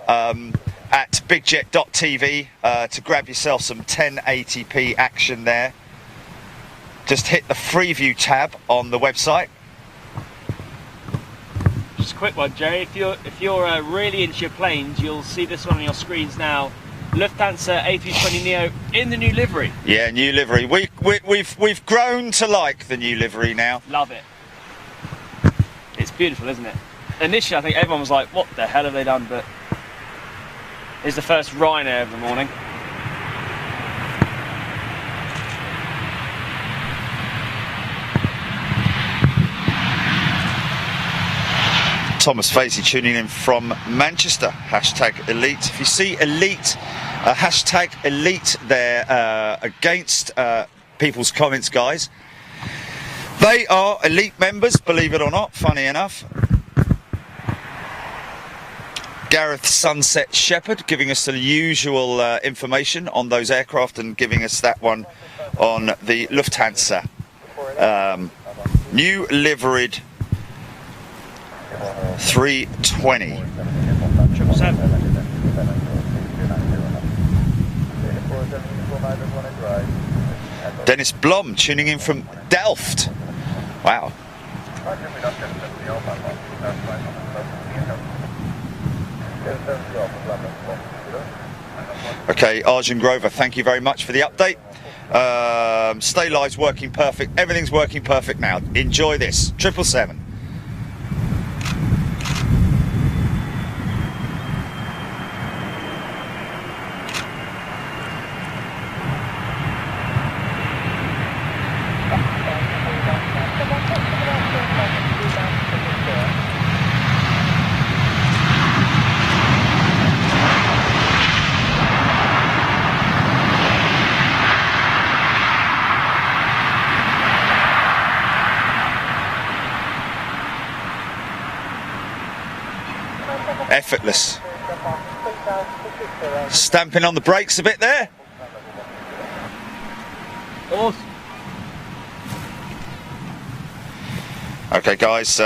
at bigjet.tv to grab yourself some 1080p action there. Just hit the Freeview tab on the website. Just a quick one, Jerry. If you're really into your planes, you'll see this one on your screens now. Lufthansa A320neo in the new livery. Yeah, new livery. We've grown to like the new livery now. Love it. It's beautiful, isn't it? Initially, I think everyone was like, "What the hell have they done?" But it's the first Ryanair of the morning. Thomas Facey tuning in from Manchester. Hashtag Elite. If you see Elite, hashtag Elite there against people's comments, guys. They are Elite members, believe it or not, funny enough. Gareth Sunset Shepherd giving us the usual information on those aircraft and giving us that one on the Lufthansa. New liveried 320. 777. Dennis Blom tuning in from Delft. Wow. Okay, Arjun Grover, thank you very much for the update. Stay Live's working perfect. Everything's working perfect now. Enjoy this. 777. effortless. Stamping on the brakes a bit there. Awesome. Okay, guys,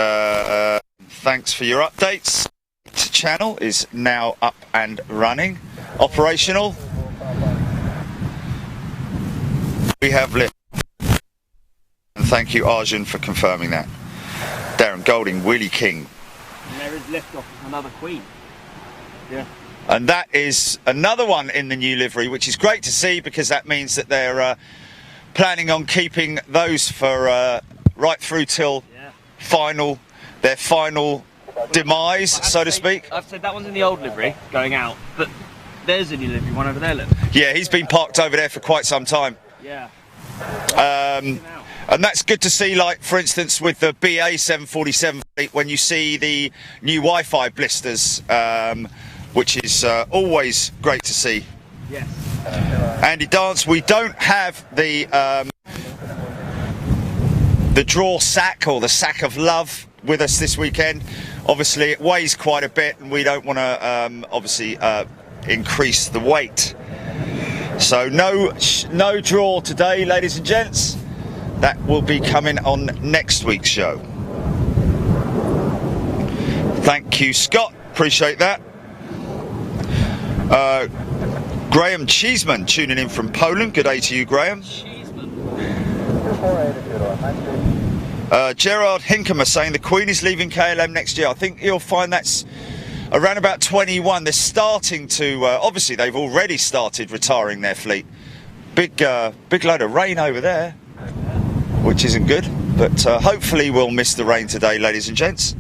thanks for your updates. The channel is now up and running, operational. We have lit. And thank you, Arjun, for confirming that. Darren Golding, Willie King. And there is liftoff of another Queen. Yeah. And that is another one in the new livery, which is great to see because that means that they're planning on keeping those for right through till their final demise, so to speak. I've said that one's in the old livery going out, but there's a new livery one over there, look. Yeah, he's been parked over there for quite some time. Yeah. And that's good to see, like, for instance, with the BA 747 fleet, when you see the new Wi-Fi blisters, which is always great to see. Yes. Andy Dance, we don't have the draw sack or the sack of love with us this weekend. Obviously, it weighs quite a bit, and we don't want to obviously increase the weight. So no draw today, ladies and gents. That will be coming on next week's show. Thank you, Scott. Appreciate that. Graham Cheeseman tuning in from Poland. Good day to you, Graham. Gerard Hinkemer saying the Queen is leaving KLM next year. I think you'll find that's around about 21. They're starting to, obviously they've already started retiring their fleet. Big load of rain over there, which isn't good, but hopefully we'll miss the rain today, ladies and gents.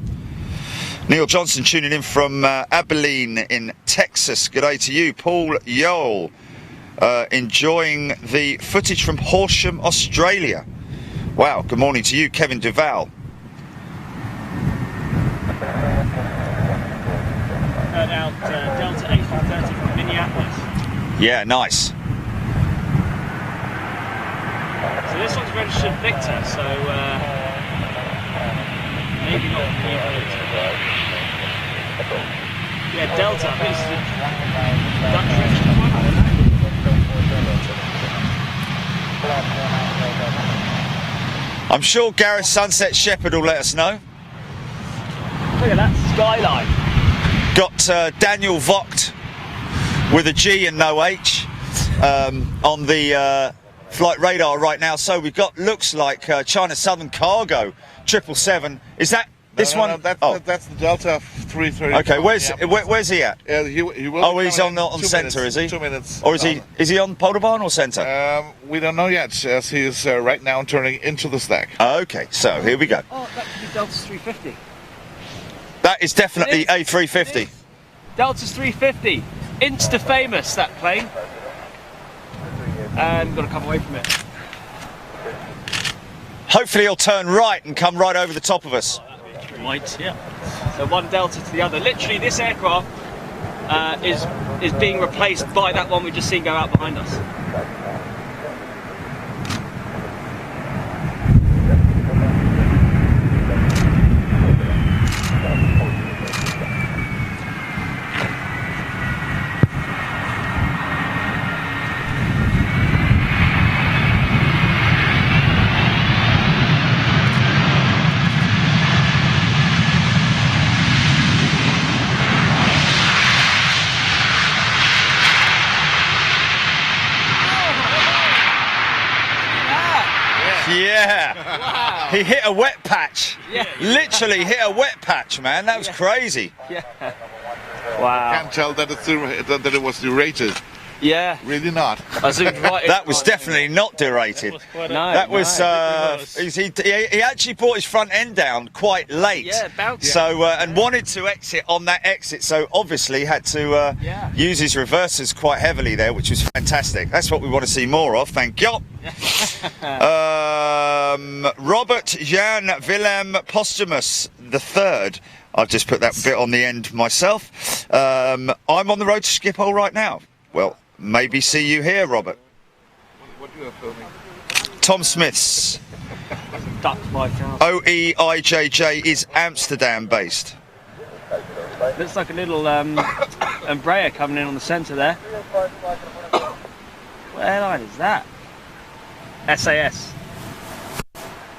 Neil Johnson tuning in from Abilene in Texas. Good day to you. Paul Yole enjoying the footage from Horsham, Australia. Wow, good morning to you, Kevin Duval. Heard out Delta 830 from Minneapolis. Yeah, nice. So this one's registered Victor, so maybe not yeah, Delta, I think this is the Dutch registered one. I'm sure Gareth Sunset Shepherd will let us know. Look at that skyline. Got Daniel Vogt with a G and no H on the flight radar right now. So we've got, looks like China Southern Cargo 777. Is that this one? No, that's the Delta 330. Okay, where's he at? He will Oh, he's on centre, is he? 2 minutes. Or is he on Polderbahn or centre? We don't know yet, as he is right now turning into the stack. Okay, so here we go. Oh, that could be Delta's 350. That is definitely A350. Delta's 350. Insta famous, that plane. And got to come away from it. Hopefully he'll turn right and come right over the top of us. Might, yeah. So one Delta to the other. Literally, this aircraft is being replaced by that one we've just seen go out behind us. Yeah. Wow. He hit a wet patch. Yeah. Literally hit a wet patch, man. That was crazy. Yeah. Wow. Can't tell that it was derated. Yeah. Really not. I zoomed right in. That was definitely not derated. No, That was, he actually brought his front end down quite late. Yeah, bounced. So, and wanted to exit on that exit, so obviously had to use his reversers quite heavily there, which was fantastic. That's what we want to see more of, thank you. Robert Jan Willem Postumus III. I've just put that bit on the end myself. I'm on the road to Schiphol right now. Well, maybe see you here, Robert. What you are filming? Tom Smith's Ducked my car. OEIJJ is Amsterdam based. Looks like a little Embraer coming in on the centre there. What airline is that? SAS.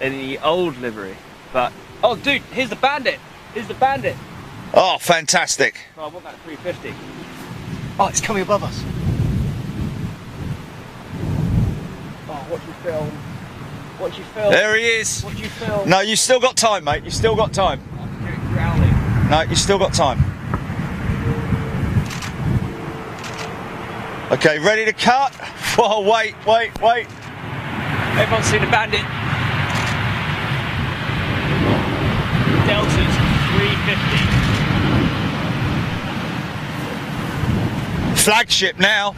In the old livery. But, oh dude, here's the Bandit. Here's the Bandit. Oh, fantastic. Oh, I want that 350. Oh, it's coming above us. Oh, watch you film. Watch you film. There he is. Watch you film. No, you still got time, mate. You still got time. I'm growling. No, you still got time. Okay, ready to cut? Whoa, wait. Everyone's seen the Bandit. Delta's 350. Flagship now.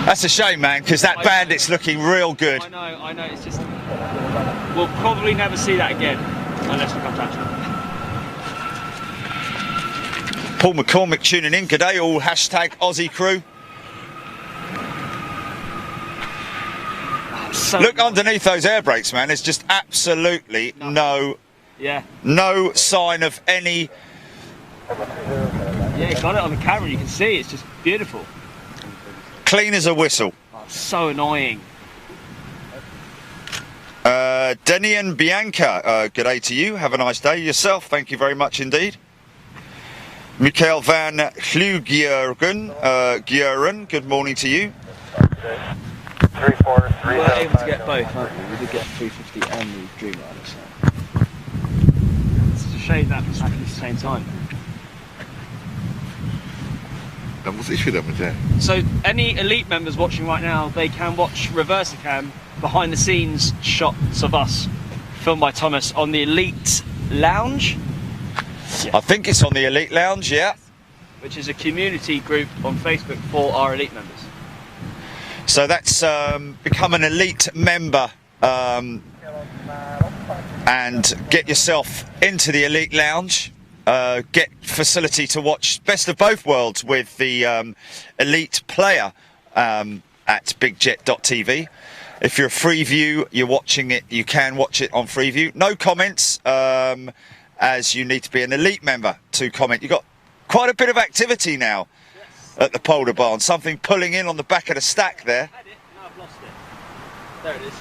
That's a shame, man, because that Bandit's looking real good. I know, it's just... We'll probably never see that again, unless we come touch it. Paul McCormick tuning in. G'day, all hashtag Aussie crew. So Look underneath those air brakes, man. There's just absolutely no sign of any... Yeah, you got it on the camera, you can see, it's just beautiful. Clean as a whistle. Oh, so annoying. Denny and Bianca, good day to you. Have a nice day yourself. Thank you very much indeed. Mikael van Glugeren, good morning to you. We were able to get both, aren't we? We did get 350 and the Dreamliner, so. It's a shame that was happening at the same time. Da muss ich wieder mit der. So any elite members watching right now, they can watch Reversicam behind the scenes shots of us filmed by Thomas on the Elite Lounge. I think it's on the Elite Lounge, yeah. Which is a community group on Facebook for our elite members. So that's become an elite member and get yourself into the Elite Lounge. Get facility to watch Best of Both Worlds with the elite player at bigjet.tv. If you're a Freeview, you're watching it, you can watch it on Freeview. No comments, as you need to be an elite member to comment. You've got quite a bit of activity now at the Polder Barn. Something pulling in on the back of the stack there. I had it, now I've lost it. There it is.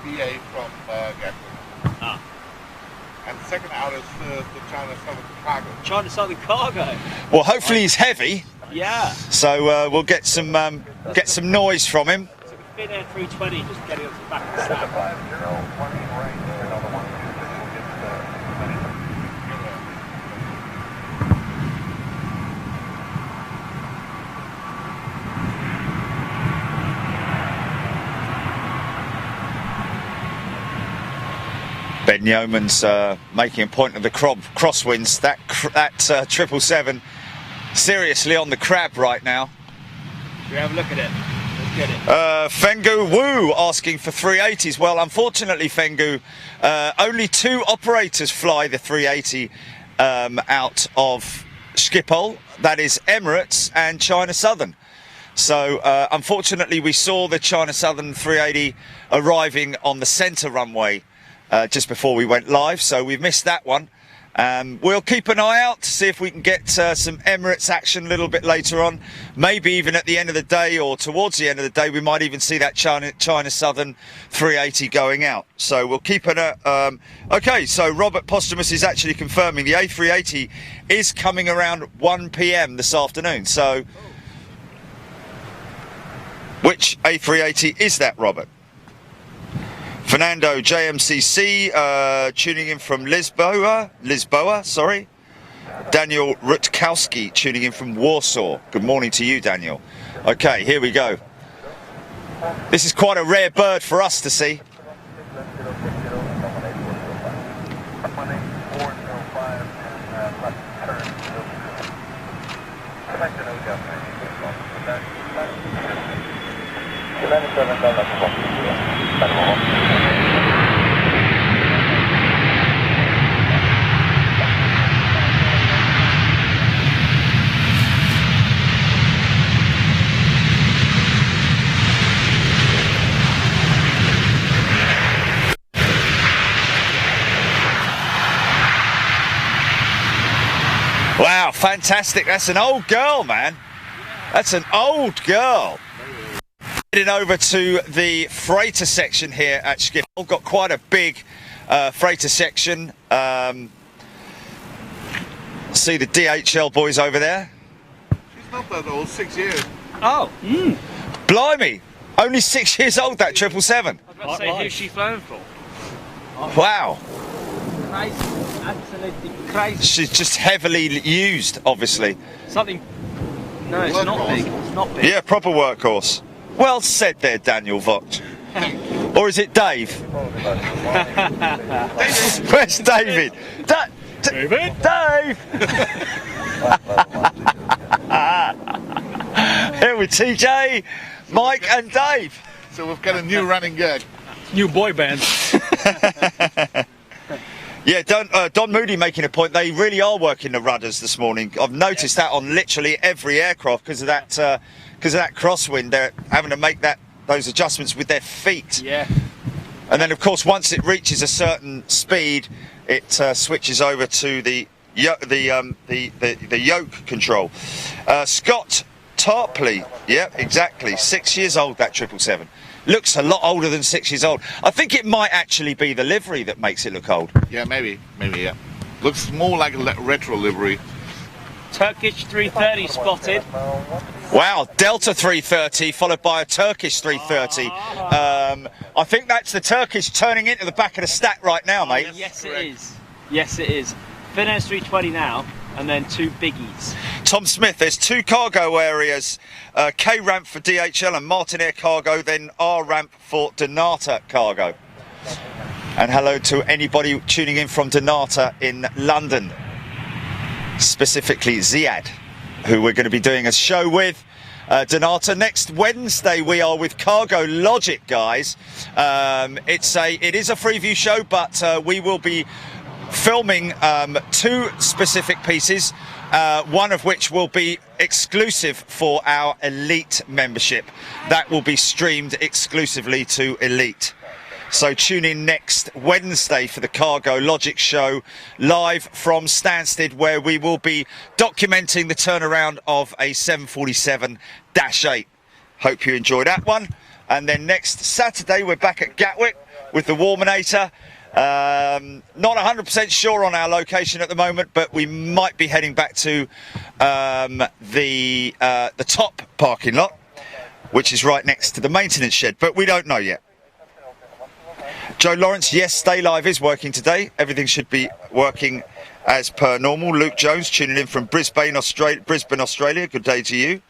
BA from Gatwick. Ah. And the second out is the China Southern Cargo. China Southern Cargo. Well, hopefully he's heavy, Yeah. so we'll get some noise from him. So with Finnair 320 just getting up to the back of the stack. Ben Yeoman's making a point of the crosswinds. That 777 seriously on the crab right now. Should we have a look at it? Let's get it. Fengu Wu asking for 380s. Well, unfortunately, Fengu, only 2 operators fly the 380 out of Schiphol. That is Emirates and China Southern. So, unfortunately, we saw the China Southern 380 arriving on the centre runway just before we went live, so we've missed that one. We'll keep an eye out to see if we can get some Emirates action a little bit later on. Maybe even at the end of the day or towards the end of the day, we might even see that China Southern 380 going out. So we'll keep an eye. Okay, so Robert Postumus is actually confirming the A380 is coming around 1 p.m. this afternoon. So, which A380 is that, Robert? Fernando JMCC tuning in from Lisboa, sorry. Daniel Rutkowski tuning in from Warsaw. Good morning to you, Daniel. Okay, here we go. This is quite a rare bird for us to see. fantastic. That's an old girl, man. That's an old girl. Heading over to the freighter section here at Schiphol. Got quite a big freighter section. See the DHL boys over there. She's not that old, 6 years. Oh, Blimey, only 6 years old, that 777. I was about to say, who's she flown for? Wow. Crazy, absolutely crazy. She's just heavily used, obviously. Something. No, it's not big. It's not big. Yeah, proper workhorse. Well said there, Daniel Vogt. Or is it Dave? Where's David? David? Dave! Here with TJ, Mike and Dave. So we've got a new running gag. New boy band. Yeah, Don Moody making a point. They really are working the rudders this morning. I've noticed that on literally every aircraft because of that crosswind. They're having to make those adjustments with their feet. Yeah. And then, of course, once it reaches a certain speed, it switches over to the yoke control. Scott Tarpley, yeah, exactly. 6 years old, that 777. Looks a lot older than 6 years old. I think it might actually be the livery that makes it look old. Yeah, maybe, yeah. Looks more like a retro livery. Turkish 330 spotted. Wow, Delta 330 followed by a Turkish 330. I think that's the Turkish turning into the back of the stack right now, mate. Yes, it is. Yes, it is. Finnair's 320 now, and then two biggies. Tom Smith, there's two cargo areas, K ramp for DHL and Martin Air Cargo, then R ramp for Donata Cargo. And hello to anybody tuning in from Donata in London, specifically Ziad, who we're going to be doing a show with. Donata next Wednesday. We are with Cargo Logic, guys. It is a Freeview show, but we will be filming two specific pieces, one of which will be exclusive for our Elite membership. That will be streamed exclusively to Elite. So tune in next Wednesday for the Cargo Logic show, live from Stansted, where we will be documenting the turnaround of a 747-8. Hope you enjoy that one. And then next Saturday, we're back at Gatwick with the Warminator. Not 100% sure on our location at the moment, but we might be heading back to the top parking lot, which is right next to the maintenance shed, but we don't know yet. Joe Lawrence, yes, Stay Live is working today. Everything should be working as per normal. Luke Jones tuning in from Brisbane, Australia. Good day to you.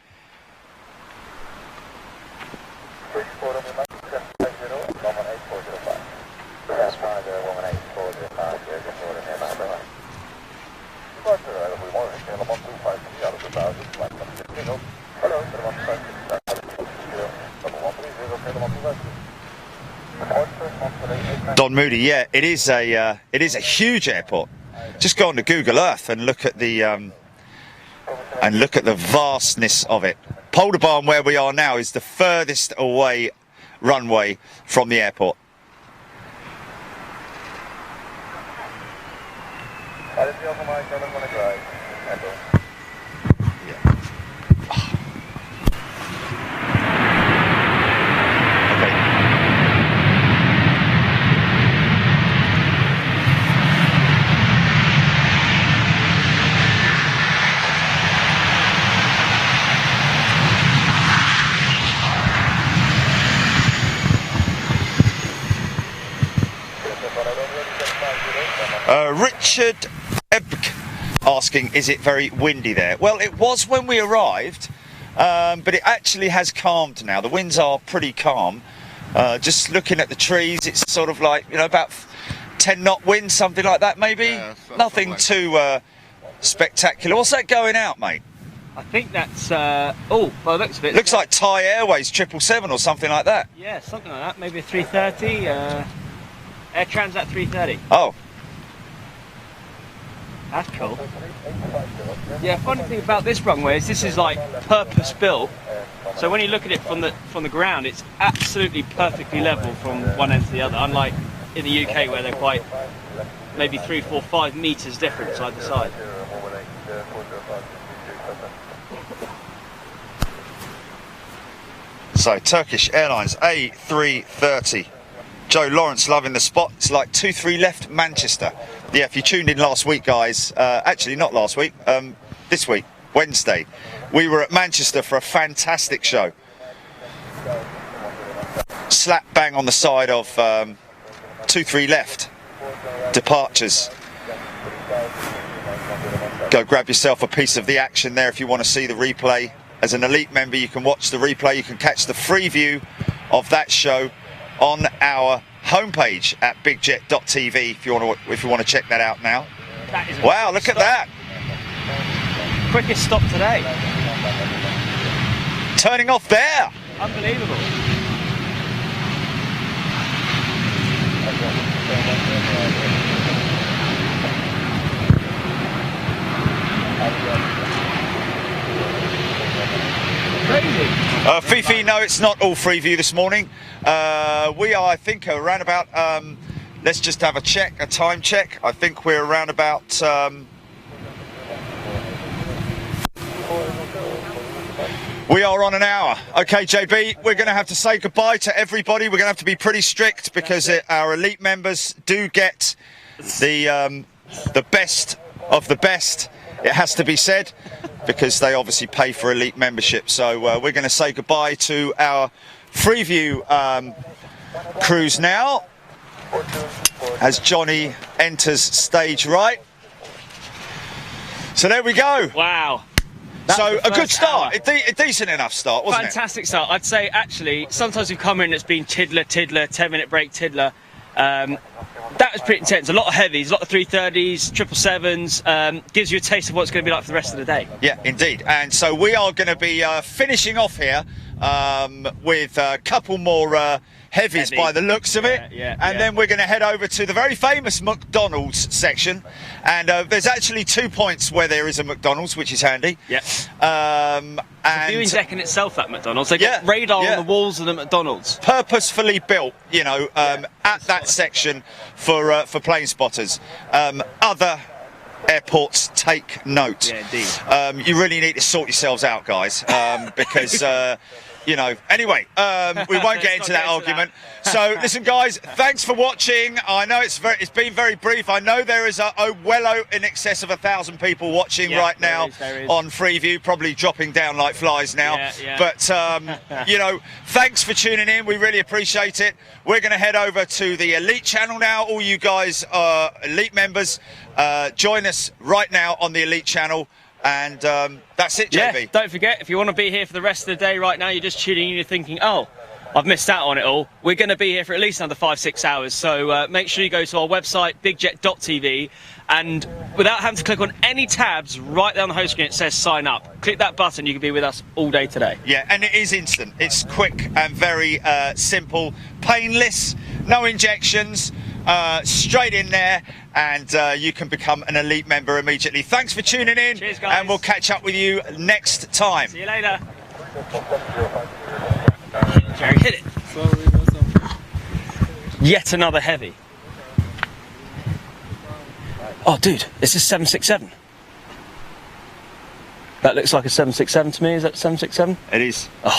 Don Moody, yeah, it is a huge airport. Just go on to Google Earth and look at the vastness of it. Polderbarn, where we are now, is the furthest away runway from the airport. Richard Ebk asking, is it very windy there? Well, it was when we arrived, but it actually has calmed now. The winds are pretty calm. Just looking at the trees, it's sort of like, about 10 knot wind, something like that maybe. Yeah, nothing like too spectacular. What's that going out, mate? I think that's, well, it looks a bit... Looks like Thai Airways 777 or something like that. Yeah, something like that. Maybe a 330, Air Transat 330. Oh. That's cool. Yeah, funny thing about this runway is this is like purpose built. So when you look at it from the ground, it's absolutely perfectly level from one end to the other. Unlike in the UK where they're quite maybe 3, 4, 5 meters different side to side. So Turkish Airlines A330. Joe Lawrence loving the spot. It's like 2-3 left Manchester. Yeah, if you tuned in last week, guys, actually not last week, this week, Wednesday, we were at Manchester for a fantastic show. Slap bang on the side of 2-3 left departures. Go grab yourself a piece of the action there if you want to see the replay. As an elite member, you can watch the replay. You can catch the free view of that show on our homepage at bigjet.tv if you want to check that out now. That is Wow, look at that. Quickest stop today. Turning off there. Unbelievable. Crazy. Fifi, no, it's not all Freeview this morning. We are, I think, around about, let's just have a time check. I think we're around about, we are on an hour. Okay, JB, we're going to have to say goodbye to everybody. We're going to have to be pretty strict because our elite members do get the best of the best. It has to be said, because they obviously pay for elite membership. So we're going to say goodbye to our Freeview cruise now as Johnny enters stage right. So there we go. Wow. So a good start, a decent enough start, wasn't it? Fantastic start. I'd say actually sometimes we've come in and it's been tiddler, 10-minute break, tiddler. That was pretty intense. A lot of heavies, a lot of 330s, 777s. Gives you a taste of what it's going to be like for the rest of the day. Yeah, indeed. And so we are going to be finishing off here with a couple more heavies by the looks of it. And then we're going to head over to the very famous McDonald's section. And there's actually 2 points where there is a McDonald's, which is handy. And viewing deck in itself at McDonald's. They've got radar on the walls of the McDonald's. Purposefully built, you know, at that section for plane spotters. Other airports, take note. Yeah, indeed. You really need to sort yourselves out, guys, because you know, anyway, we won't get into that argument. So listen, guys, thanks for watching. I know it's been very brief. I know there is well in excess of 1,000 people watching right now on Freeview, probably dropping down like flies now. But you know, thanks for tuning in. We really appreciate it. We're going to head over to the Elite channel now. All you guys, Elite members, join us right now on the Elite channel. And that's it, JB. Yeah, don't forget, if you want to be here for the rest of the day right now, you're just tuning in, you're thinking, oh, I've missed out on it all. We're going to be here for at least another 5-6 hours. So make sure you go to our website, bigjet.tv, and without having to click on any tabs, right there on the home screen, it says sign up. Click that button, you can be with us all day today. Yeah, and it is instant. It's quick and very simple, painless, no injections. Straight in there, and you can become an elite member immediately. Thanks for tuning in. Cheers, guys. And we'll catch up with you next time. See you later. Jerry, hit it. Yet another heavy. Oh, dude, it's a 767. That looks like a 767 to me. Is that 767? It is. Oh.